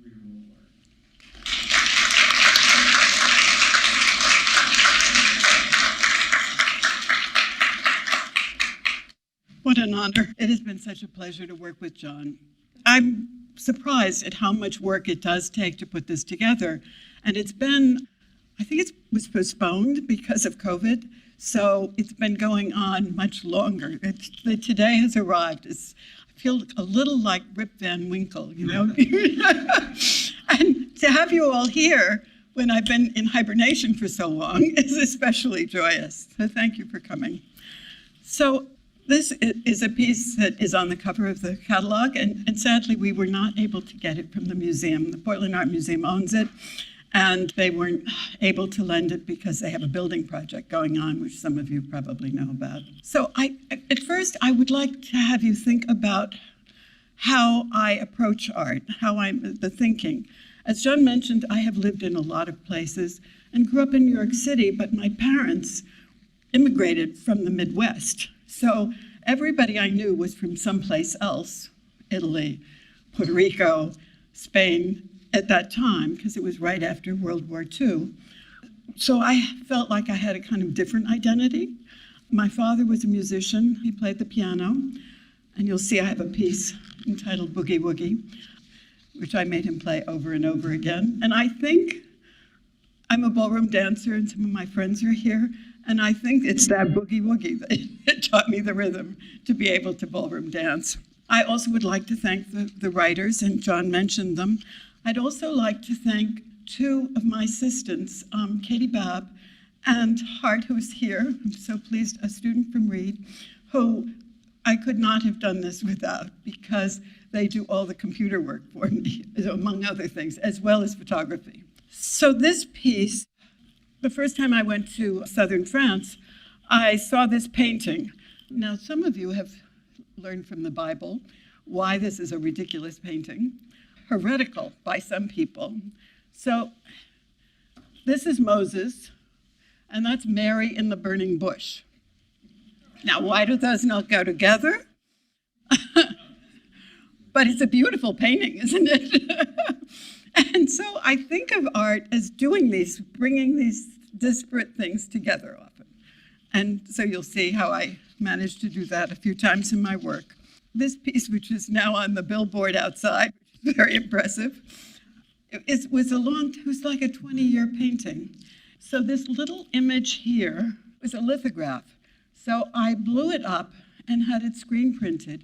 Rita Robillard. What an honor. It has been such a pleasure to work with John. I'm surprised at how much work it does take to put this together. And it's been, I think it was postponed because of COVID, so it's been going on much longer. Today has arrived. I feel a little like Rip Van Winkle, you know? And to have you all here when I've been in hibernation for so long is especially joyous. So thank you for coming. So this is a piece that is on the cover of the catalog, and sadly we were not able to get it from the museum. The Portland Art Museum owns it, and they weren't able to lend it because they have a building project going on, which some of you probably know about. So at first, I would like to have you think about how I approach art, the thinking. As John mentioned, I have lived in a lot of places and grew up in New York City, but my parents immigrated from the Midwest. So everybody I knew was from someplace else, Italy, Puerto Rico, Spain, at that time, because it was right after World War II. So I felt like I had a kind of different identity. My father was a musician. He played the piano. And you'll see I have a piece entitled Boogie Woogie, which I made him play over and over again. And I think I'm a ballroom dancer, and some of my friends are here. And I think it's that boogie woogie that taught me the rhythm to be able to ballroom dance. I also would like to thank the writers, and John mentioned them. I'd also like to thank two of my assistants, Katie Babb and Hart, who's here. I'm so pleased, a student from Reed, who I could not have done this without because they do all the computer work for me, among other things, as well as photography. So this piece, the first time I went to southern France, I saw this painting. Now, some of you have learned from the Bible why this is a ridiculous painting, heretical by some people. So this is Moses, and that's Mary in the burning bush. Now, why do those not go together? But it's a beautiful painting, isn't it? And so I think of art as doing these, bringing these disparate things together often. And so you'll see how I managed to do that a few times in my work. This piece, which is now on the billboard outside, which is very impressive, it was like a 20-year painting. So this little image here was a lithograph. So I blew it up and had it screen printed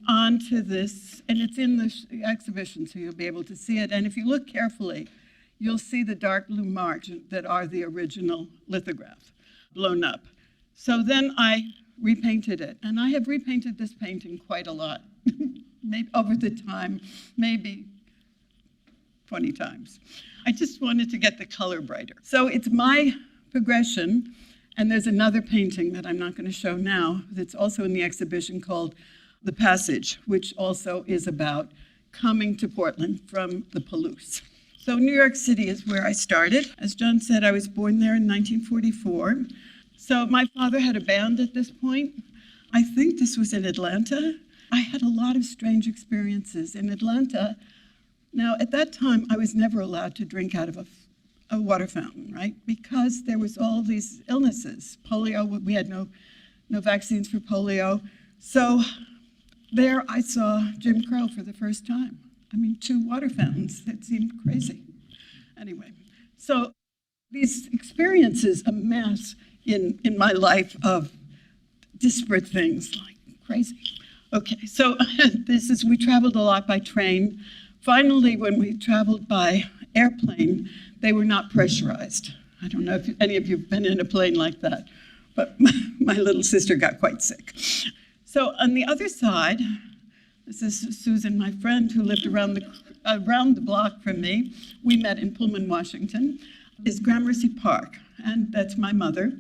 onto this, and it's in the exhibition, so you'll be able to see it. And if you look carefully, you'll see the dark blue margin that are the original lithograph blown up. So then I repainted it, and I have repainted this painting quite a lot, maybe over the time, maybe 20 times. I just wanted to get the color brighter. So it's my progression, and there's another painting that I'm not going to show now that's also in the exhibition called The Passage, which also is about coming to Portland from the Palouse. So New York City is where I started. As John said, I was born there in 1944. So my father had a band at this point. I think this was in Atlanta. I had a lot of strange experiences in Atlanta. Now, at that time, I was never allowed to drink out of a water fountain, right? Because there was all these illnesses. Polio, we had no vaccines for polio. So there I saw Jim Crow for the first time. I mean, 2 water fountains, it seemed crazy. Anyway, so these experiences amass in my life of disparate things, like crazy. Okay, so we traveled a lot by train. Finally, when we traveled by airplane, they were not pressurized. I don't know if any of you have been in a plane like that, but my little sister got quite sick. So on the other side, this is Susan, my friend, who lived around the block from me. We met in Pullman, Washington, is Gramercy Park, and that's my mother.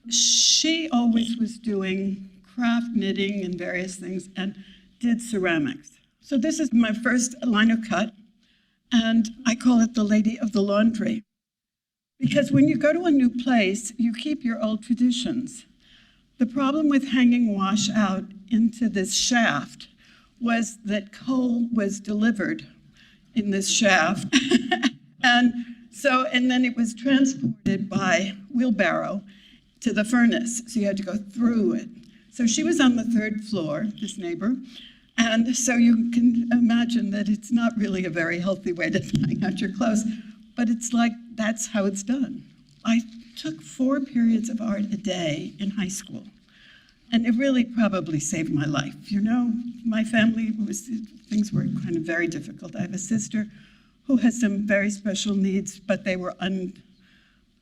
She always was doing craft knitting and various things and did ceramics. So this is my first lino cut, and I call it the Lady of the Laundry. Because when you go to a new place, you keep your old traditions. The problem with hanging wash out into this shaft was that coal was delivered in this shaft. And then it was transported by wheelbarrow to the furnace, so you had to go through it. So she was on the third floor, this neighbor, and so you can imagine that it's not really a very healthy way to hang out your clothes, but it's like, that's how it's done. I took 4 periods of art a day in high school, and it really probably saved my life. You know, my family things were kind of very difficult. I have a sister who has some very special needs, but they were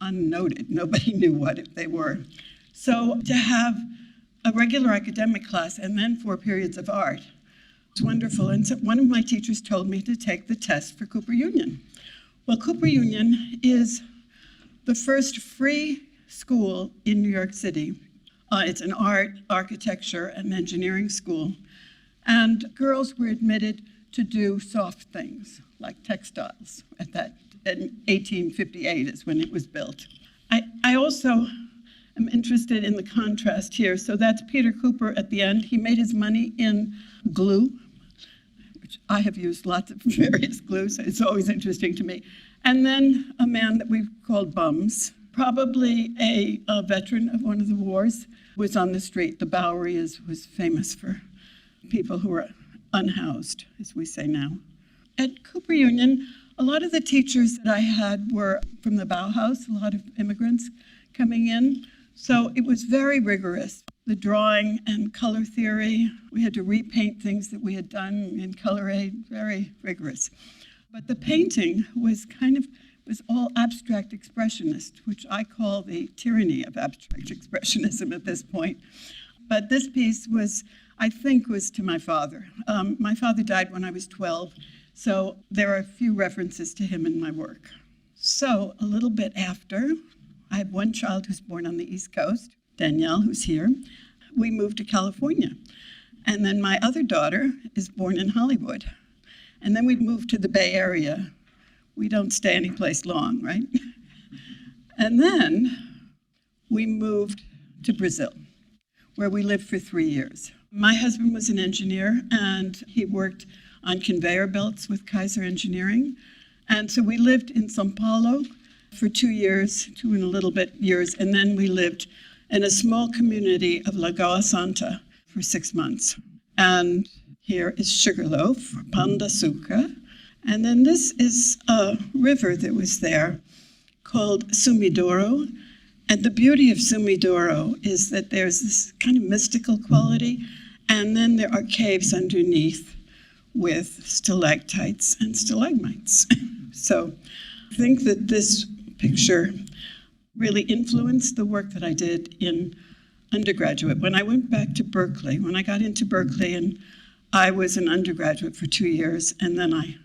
unnoted. Nobody knew what they were. So to have a regular academic class and then 4 periods of art was wonderful. And so one of my teachers told me to take the test for Cooper Union. Well, Cooper Union is the first free school in New York City. It's an art, architecture, and engineering school. And girls were admitted to do soft things, like textiles, in 1858 is when it was built. I also am interested in the contrast here. So that's Peter Cooper at the end. He made his money in glue, which I have used lots of various glues, so it's always interesting to me. And then a man that we've called Bums, probably a veteran of one of the wars, was on the street. The Bowery was famous for people who were unhoused, as we say now. At Cooper Union, a lot of the teachers that I had were from the Bauhaus, a lot of immigrants coming in. So it was very rigorous. The drawing and color theory, we had to repaint things that we had done in color aid, very rigorous. But the painting was all abstract expressionist, which I call the tyranny of abstract expressionism at this point. But this piece was to my father. My father died when I was 12, so there are a few references to him in my work. So a little bit after, I have one child who's born on the East Coast, Danielle, who's here. We moved to California. And then my other daughter is born in Hollywood. And then we moved to the Bay Area. We don't stay anyplace long, right? And then we moved to Brazil, where we lived for 3 years. My husband was an engineer, and he worked on conveyor belts with Kaiser Engineering. And so we lived in São Paulo for 2 years, 2 and a little bit years, and then we lived in a small community of Goa Santa for 6 months. And here is Sugarloaf, Pão de Açúcar. And then this is a river that was there called Sumidouro. And the beauty of Sumidouro is that there's this kind of mystical quality, and then there are caves underneath with stalactites and stalagmites. So I think that this picture really influenced the work that I did in undergraduate. When I went back to Berkeley, when I got into Berkeley, and I was an undergraduate for 2 years, and then I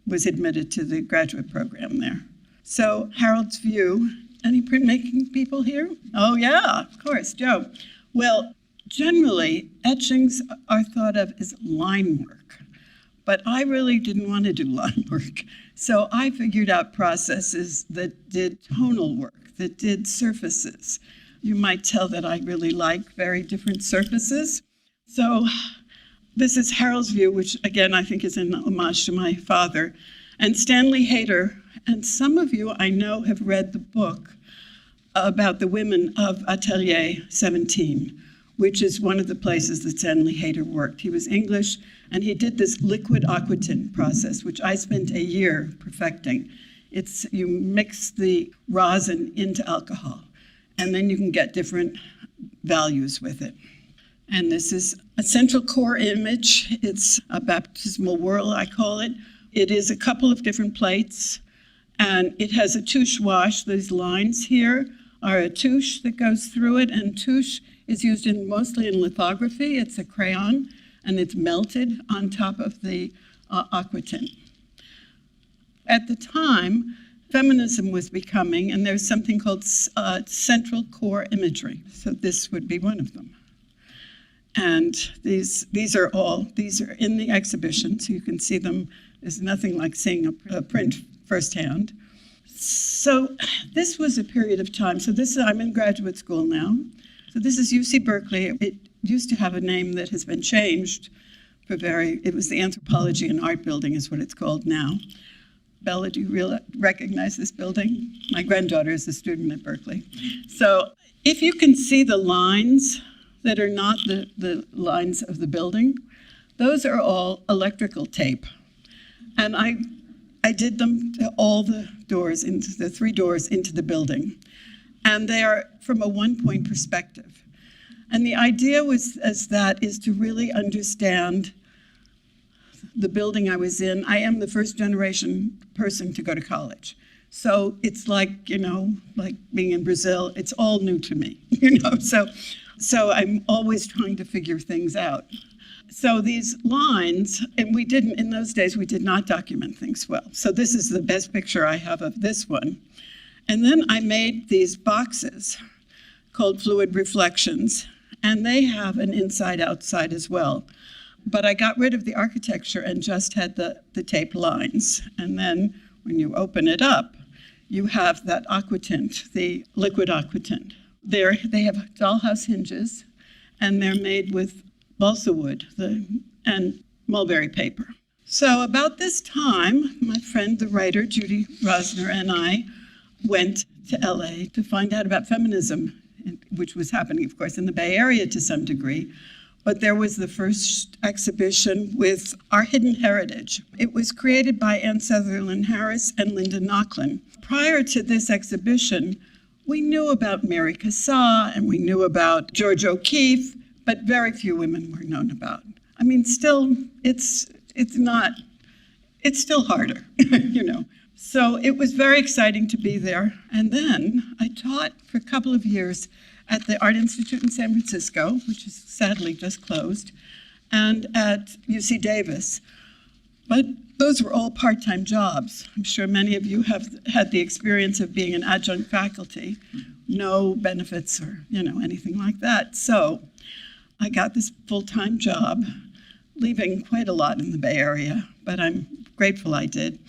was admitted to the graduate program there. So Harold's View, any printmaking people here? Oh yeah, of course, Joe. Well, generally, etchings are thought of as line work, but I really didn't want to do line work. So I figured out processes that did tonal work, that did surfaces. You might tell that I really like very different surfaces. So this is Harold's View, which again, I think is an homage to my father. And Stanley Hayter, and some of you I know have read the book about the women of Atelier 17, which is one of the places that Stanley Hayter worked. He was English, and he did this liquid aquatint process, which I spent a year perfecting. You mix the rosin into alcohol, and then you can get different values with it. And this is a central core image. It's a baptismal whirl, I call it. It is a couple of different plates, and it has a touche wash. These lines here are a touche that goes through it, and touche is used mostly in lithography. It's a crayon, and it's melted on top of the aquatint. At the time, feminism was becoming, and there's something called central core imagery. So this would be one of them. And these are in the exhibition, so you can see them. There's nothing like seeing a print firsthand. So this was a period of time. So I'm in graduate school now. So this is UC Berkeley. It used to have a name that has been changed, it was the Anthropology and Art Building is what it's called now. Bella, do you recognize this building? My granddaughter is a student at Berkeley. So if you can see the lines that are not the lines of the building, those are all electrical tape. And I did them to all the doors, into the 3 doors into the building. And they are from a one-point perspective. And the idea is to really understand the building I was in. I am the first generation person to go to college. So it's like, like being in Brazil, it's all new to me, So I'm always trying to figure things out. So these lines, and in those days, we did not document things well. So this is the best picture I have of this one. And then I made these boxes called Fluid Reflections, and they have an inside-outside as well. But I got rid of the architecture and just had the tape lines. And then when you open it up, you have that aquatint, the liquid aquatint. They have dollhouse hinges, and they're made with balsa wood and mulberry paper. So about this time, my friend, the writer, Judy Rosner, and I went to LA to find out about feminism, which was happening, of course, in the Bay Area to some degree. But there was the first exhibition with our hidden heritage. It was created by Anne Sutherland Harris and Linda Nochlin. Prior to this exhibition, we knew about Mary Cassatt and we knew about George O'Keeffe, but very few women were known about. I mean, still, it's still harder, So it was very exciting to be there. And then I taught for a couple of years at the Art Institute in San Francisco, which is sadly just closed, and at UC Davis. But those were all part-time jobs. I'm sure many of you have had the experience of being an adjunct faculty, no benefits or anything like that. So I got this full-time job, leaving quite a lot in the Bay Area, but I'm grateful I did,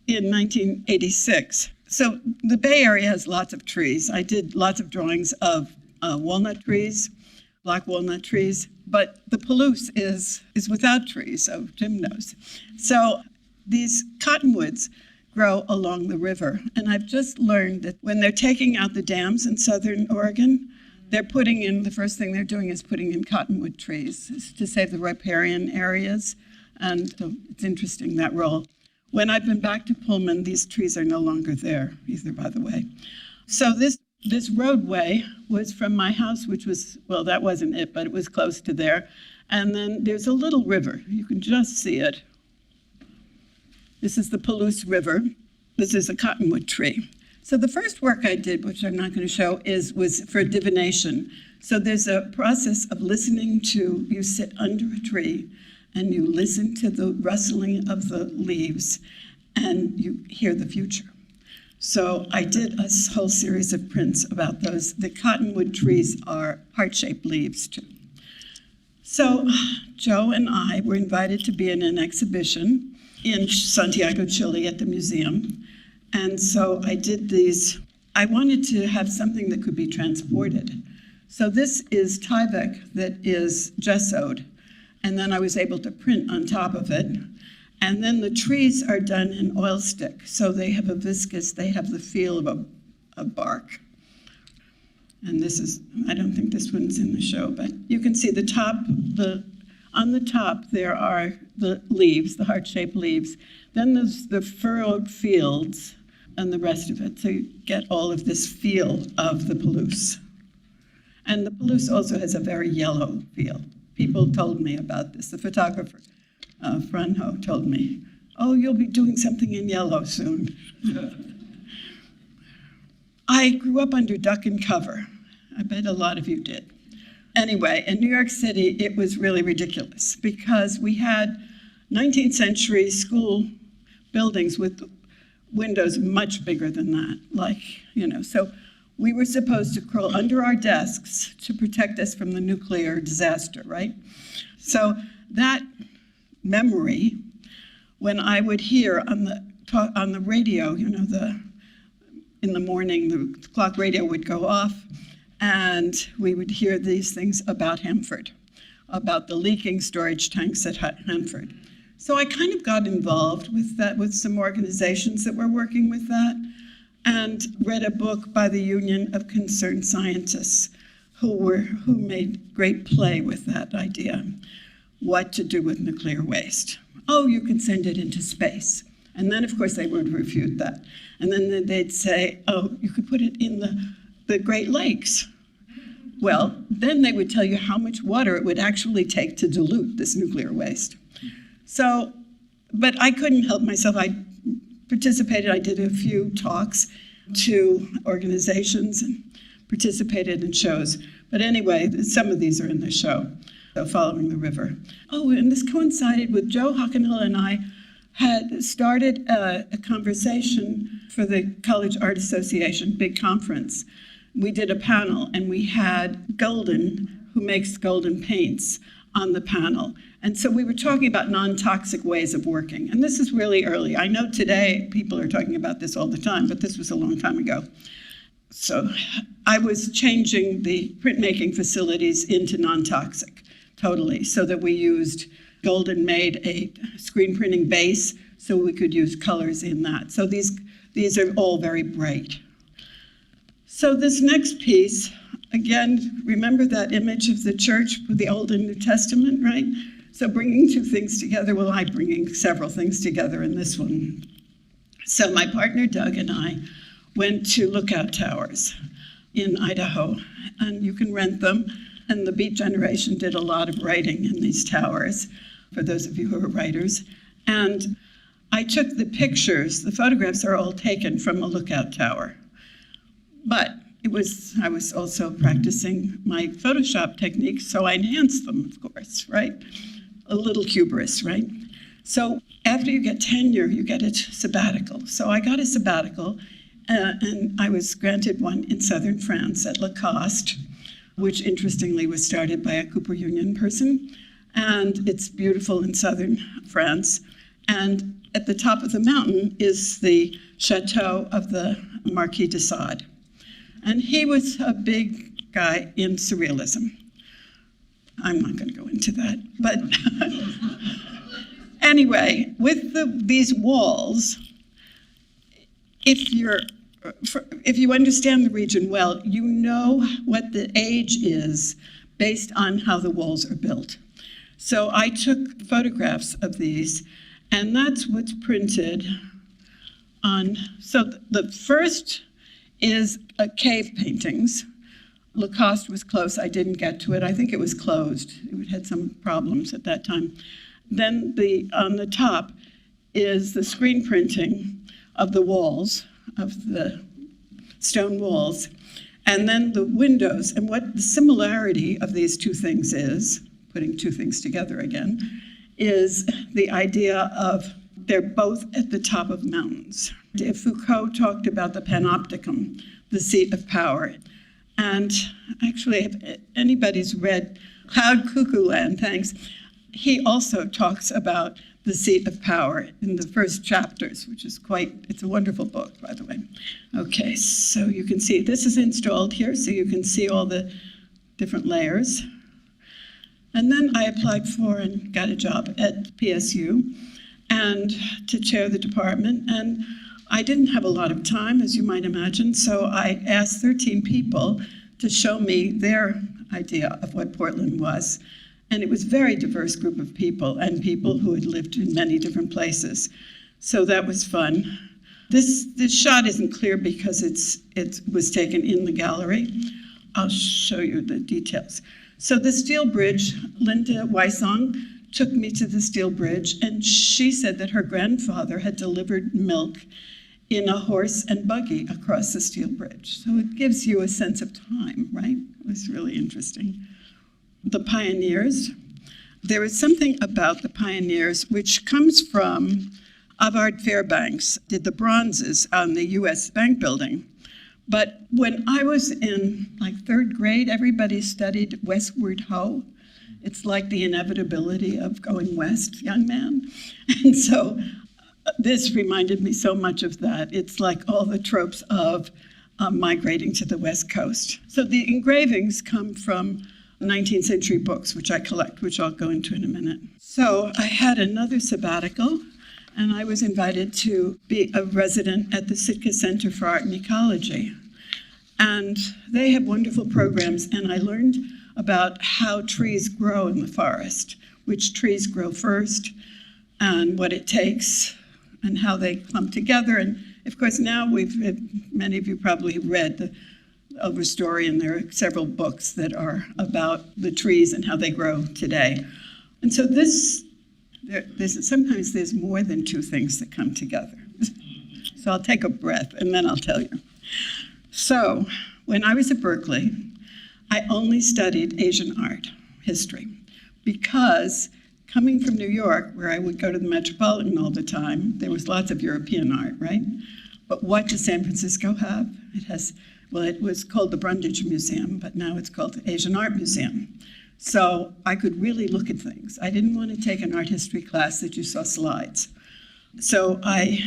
in 1986. So the Bay Area has lots of trees. I did lots of drawings of walnut trees, black walnut trees, but the Palouse is without trees, so Jim knows. So these cottonwoods grow along the river, and I've just learned that when they're taking out the dams in southern Oregon, the first thing they're doing is putting in cottonwood trees to save the riparian areas, and it's interesting, that role. When I've been back to Pullman, these trees are no longer there either, by the way. So this roadway was from my house, which was, well, that wasn't it, but it was close to there. And then there's a little river. You can just see it. This is the Palouse River. This is a cottonwood tree. So the first work I did, which I'm not going to show, was for divination. So there's a process of listening to, you sit under a tree, and you listen to the rustling of the leaves, and you hear the future. So I did a whole series of prints about those. The cottonwood trees are heart-shaped leaves, too. So Joe and I were invited to be in an exhibition in Santiago, Chile, at the museum. And so I did these. I wanted to have something that could be transported. So this is Tyvek that is gessoed. And then I was able to print on top of it. And then the trees are done in oil stick. So they have they have the feel of a bark. And this is, I don't think this one's in the show, but you can see the top, on the top there are the leaves, the heart-shaped leaves. Then there's the furrowed fields and the rest of it. So you get all of this feel of the Palouse. And the Palouse also has a very yellow feel. People told me about this. The photographer, Franjo, told me, oh, you'll be doing something in yellow soon. I grew up under duck and cover. I bet a lot of you did. Anyway, in New York City, it was really ridiculous because we had 19th century school buildings with windows much bigger than that, so we were supposed to crawl under our desks to protect us from the nuclear disaster, right? So that memory, when I would hear on the radio, in the morning, the clock radio would go off, and we would hear these things about Hanford. about the leaking storage tanks at Hanford. So I kind of got involved with that, with some organizations that were working with that, and read a book by the Union of Concerned Scientists who made great play with that idea. What to do with nuclear waste. Oh, you can send it into space. And then, of course, they would refute that. And then they'd say, oh, you could put it in the Great Lakes. Well, then they would tell you how much water it would actually take to dilute this nuclear waste. So, but I couldn't help myself. I participated, I did a few talks to organizations and participated in shows. But anyway, some of these are in the show, so Following the River. Oh, and this coincided with Joe Hockenhill and I had started a conversation for the College Art Association big conference. We did a panel, and we had Golden, who makes golden paints, on the panel. And so we were talking about non-toxic ways of working. And this is really early. I know today people are talking about this all the time, but this was a long time ago. So I was changing the printmaking facilities into non-toxic, totally, so that we used, Golden made a screen printing base so we could use colors in that. So these are all very bright. So this next piece, again, remember that image of the church with the Old and New Testament, right? So bringing two things together, well, I'm bringing several things together in this one. So my partner Doug and I went to Lookout Towers in Idaho, and you can rent them. And the Beat Generation did a lot of writing in these towers, for those of you who are writers. And I took the pictures, the photographs are all taken from a lookout tower. But I was also practicing my Photoshop techniques, so I enhanced them, of course, right? A little hubris, right? So after you get tenure, you get a sabbatical. So I got a sabbatical, and I was granted one in southern France at Lacoste, which interestingly was started by a Cooper Union person. And it's beautiful in southern France. And at the top of the mountain is the Chateau of the Marquis de Sade. And he was a big guy in surrealism. I'm not going to go into that. But anyway, with these walls, if you understand the region well, you know what the age is based on how the walls are built. So I took photographs of these, and that's what's printed on. So the first is cave paintings. Lacoste was close. I didn't get to it. I think it was closed. It had some problems at that time. Then on the top is the screen printing of the walls, of the stone walls, and then the windows. And what the similarity of these two things is, putting two things together again, is the idea of they're both at the top of mountains. Foucault talked about the panopticon, the seat of power. And actually, if anybody's read Cloud Cuckoo Land, thanks, he also talks about the seat of power in the first chapters, which is it's a wonderful book, by the way. Okay, so you can see, this is installed here, so you can see all the different layers. And then I applied for and got a job at PSU and to chair the department. And I didn't have a lot of time, as you might imagine, so I asked 13 people to show me their idea of what Portland was. And it was a very diverse group of people, and people who had lived in many different places. So that was fun. This shot isn't clear because it was taken in the gallery. I'll show you the details. So the steel bridge, Linda Weissong took me to the steel bridge, and she said that her grandfather had delivered milk in a horse and buggy across the steel bridge. So it gives you a sense of time, right? It was really interesting. The pioneers. There is something about the pioneers which comes from Avard Fairbanks, did the bronzes on the US Bank building. But when I was in third grade, everybody studied westward ho. It's like the inevitability of going west, young man. And so this reminded me so much of that. It's like all the tropes of migrating to the West Coast. So the engravings come from 19th century books, which I collect, which I'll go into in a minute. So I had another sabbatical, and I was invited to be a resident at the Sitka Center for Art and Ecology. And they have wonderful programs, and I learned about how trees grow in the forest, which trees grow first, and what it takes, and how they clump together. And of course, now many of you probably read the overstory, and there are several books that are about the trees and how they grow today. And so sometimes there's more than two things that come together. So I'll take a breath, and then I'll tell you. So when I was at Berkeley, I only studied Asian art history, because coming from New York, where I would go to the Metropolitan all the time, there was lots of European art, right? But what does San Francisco have? It was called the Brundage Museum, but now it's called the Asian Art Museum. So I could really look at things. I didn't want to take an art history class that you saw slides. So I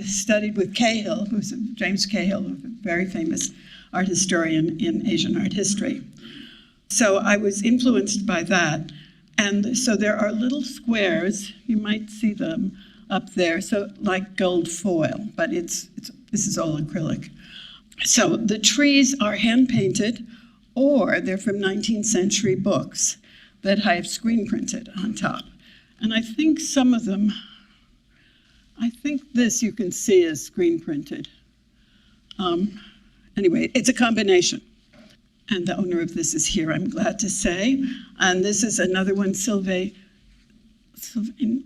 studied with Cahill, James Cahill, a very famous art historian in Asian art history. So I was influenced by that. And so there are little squares, you might see them up there, so like gold foil, but this is all acrylic. So the trees are hand-painted, or they're from 19th century books that I have screen printed on top. And I think some of them, this you can see is screen printed. Anyway, it's a combination. And the owner of this is here, I'm glad to say. And this is another one, Sylvain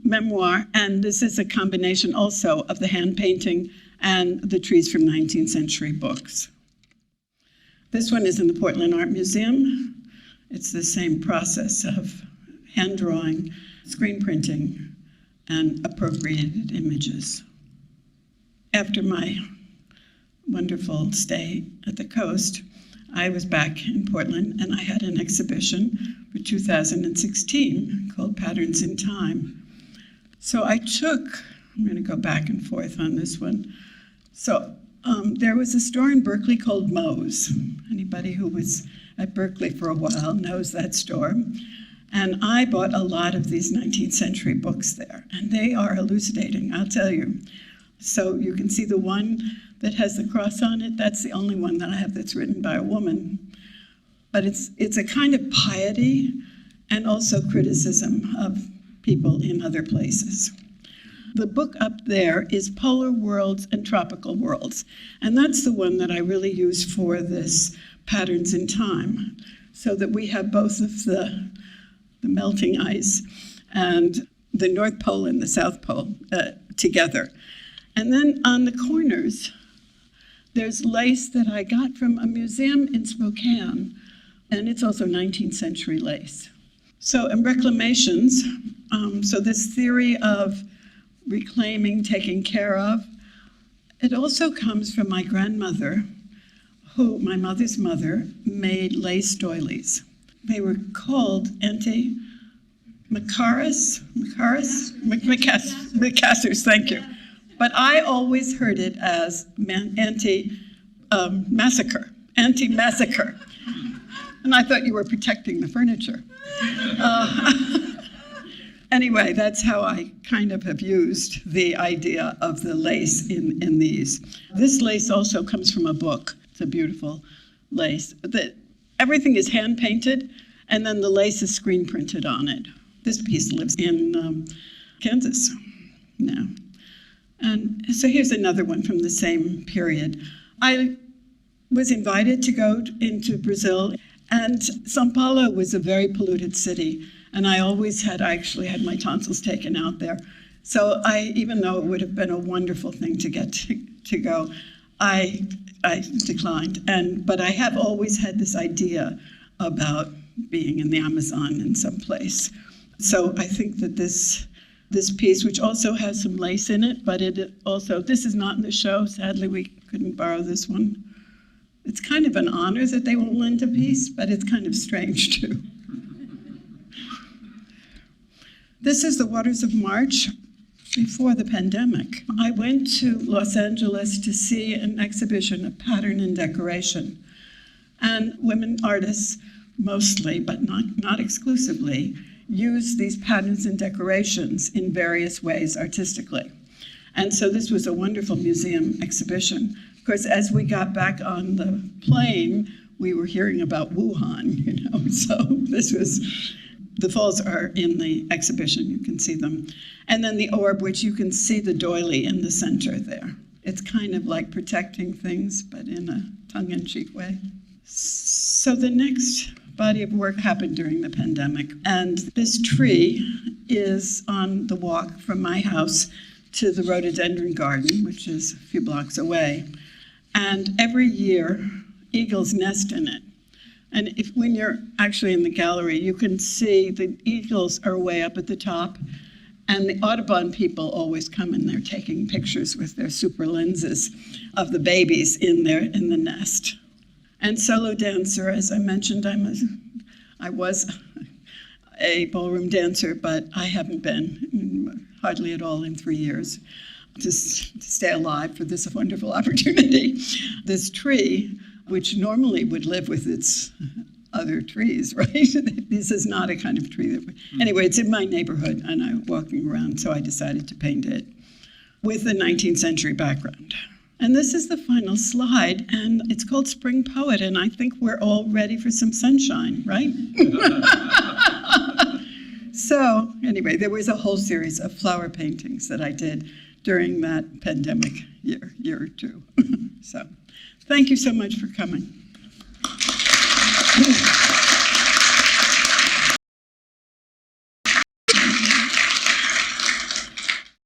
Memoir, and this is a combination also of the hand painting and the trees from 19th century books. This one is in the Portland Art Museum. It's the same process of hand drawing, screen printing, and appropriated images. After my wonderful stay at the coast, I was back in Portland, and I had an exhibition for 2016 called Patterns in Time. So I'm going to go back and forth on this one. So there was a store in Berkeley called Moe's. Anybody who was at Berkeley for a while knows that store. And I bought a lot of these 19th century books there, and they are elucidating, I'll tell you. So you can see the one that has the cross on it. That's the only one that I have that's written by a woman. But it's a kind of piety and also criticism of people in other places. The book up there is Polar Worlds and Tropical Worlds, and that's the one that I really use for this Patterns in Time, so that we have both of the melting ice and the North Pole and the South Pole together. And then on the corners, there's lace that I got from a museum in Spokane, and it's also 19th century lace. So in reclamations, so this theory of reclaiming, taking care of, it also comes from my grandmother, who, my mother's mother, made lace doilies. They were called Macassars, thank you. But I always heard it as anti-massacre. And I thought you were protecting the furniture. Anyway, that's how I kind of have used the idea of the lace in these. This lace also comes from a book. It's a beautiful lace. Everything is hand-painted, and then the lace is screen printed on it. This piece lives in Kansas now. And so here's another one from the same period. I was invited to go into Brazil, and São Paulo was a very polluted city, and I actually had my tonsils taken out there. So even though it would have been a wonderful thing to get to go, I declined. But I have always had this idea about being in the Amazon in some place. So I think that this piece, which also has some lace in it, but this is not in the show. Sadly, we couldn't borrow this one. It's kind of an honor that they won't lend a piece, but it's kind of strange too. This is the Waters of March before the pandemic. I went to Los Angeles to see an exhibition of pattern and decoration. And women artists mostly, but not exclusively, use these patterns and decorations in various ways artistically. And so this was a wonderful museum exhibition. Of course, as we got back on the plane, we were hearing about Wuhan, so this was, the falls are in the exhibition, you can see them. And then the orb, which you can see the doily in the center there. It's kind of like protecting things, but in a tongue-in-cheek way. So the next body of work happened during the pandemic, and this tree is on the walk from my house to the rhododendron garden, which is a few blocks away. And every year, eagles nest in it. And when you're actually in the gallery, you can see the eagles are way up at the top, and the Audubon people always come and they're taking pictures with their super lenses of the babies in the nest. And solo dancer, as I mentioned, I was a ballroom dancer, but I haven't been hardly at all in 3 years to stay alive for this wonderful opportunity. This tree, which normally would live with its other trees, right? This is not a kind of tree that anyway, it's in my neighborhood, and I'm walking around, so I decided to paint it with a 19th century background. And this is the final slide, and it's called Spring Poet, and I think we're all ready for some sunshine, right? So anyway, there was a whole series of flower paintings that I did during that pandemic year or two. So thank you so much for coming.